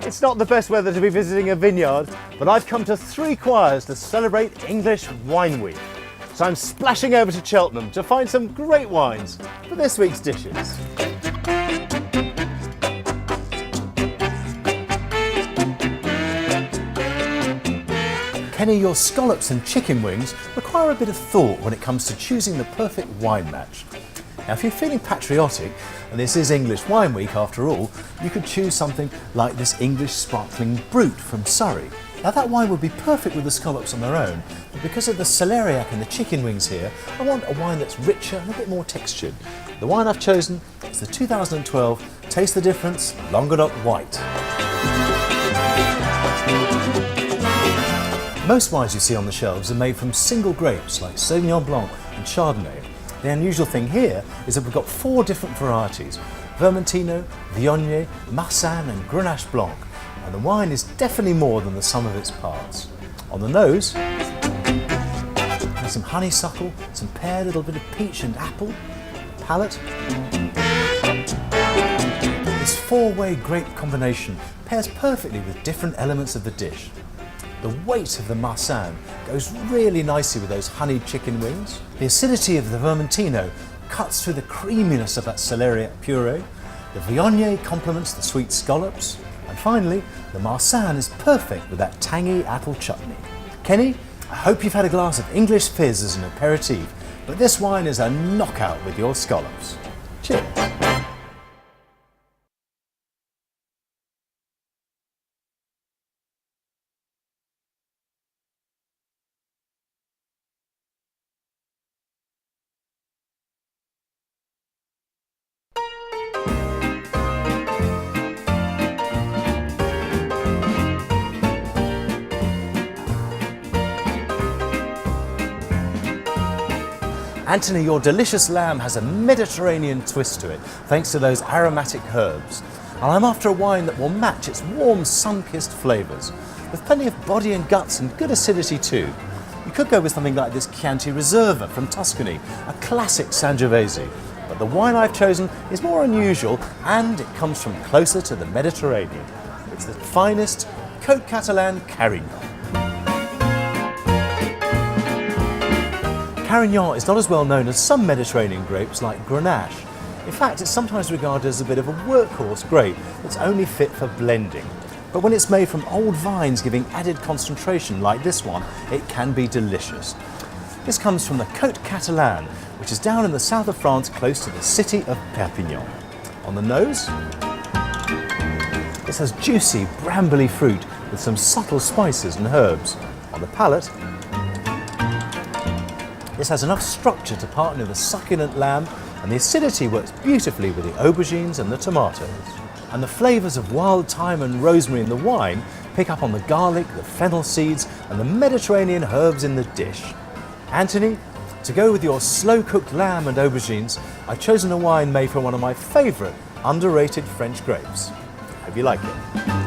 It's not the best weather to be visiting a vineyard, but I've come to 3 choirs to celebrate English Wine Week. So I'm splashing over to Cheltenham to find some great wines for this week's dishes. Kenny, your scallops and chicken wings require a bit of thought when it comes to choosing the perfect wine match. Now, if you're feeling patriotic, and this is English Wine Week after all, you could choose something like this English Sparkling Brut from Surrey. Now, that wine would be perfect with the scallops on their own, but because of the celeriac and the chicken wings here, I want a wine that's richer and a bit more textured. The wine I've chosen is the 2012 Taste the Difference Languedoc White. Most wines you see on the shelves are made from single grapes like Sauvignon Blanc and Chardonnay. The unusual thing here is that we've got 4 different varieties: Vermentino, Viognier, Marsanne and Grenache Blanc. And the wine is definitely more than the sum of its parts. On the nose, there's some honeysuckle, some pear, a little bit of peach and apple. Palate. This 4-way grape combination pairs perfectly with different elements of the dish. The weight of the Marsanne goes really nicely with those honeyed chicken wings. The acidity of the Vermentino cuts through the creaminess of that celeriac puree. The Viognier complements the sweet scallops. And finally, the Marsanne is perfect with that tangy apple chutney. Kenny, I hope you've had a glass of English fizz as an aperitif, but this wine is a knockout with your scallops. Cheers. Anthony, your delicious lamb has a Mediterranean twist to it, thanks to those aromatic herbs. And I'm after a wine that will match its warm, sun-kissed flavours, with plenty of body and guts and good acidity too. You could go with something like this Chianti Reserva from Tuscany, a classic Sangiovese. But the wine I've chosen is more unusual, and it comes from closer to the Mediterranean. It's the finest Côte Catalan Carignan. Carignan is not as well known as some Mediterranean grapes like Grenache. In fact, it's sometimes regarded as a bit of a workhorse grape that's only fit for blending. But when it's made from old vines giving added concentration like this one, it can be delicious. This comes from the Côte Catalan, which is down in the south of France close to the city of Perpignan. On the nose, this has juicy, brambly fruit with some subtle spices and herbs. On the palate, this has enough structure to partner the succulent lamb, and the acidity works beautifully with the aubergines and the tomatoes. And the flavours of wild thyme and rosemary in the wine pick up on the garlic, the fennel seeds and the Mediterranean herbs in the dish. Anthony, to go with your slow-cooked lamb and aubergines, I've chosen a wine made from one of my favourite underrated French grapes. Hope you like it.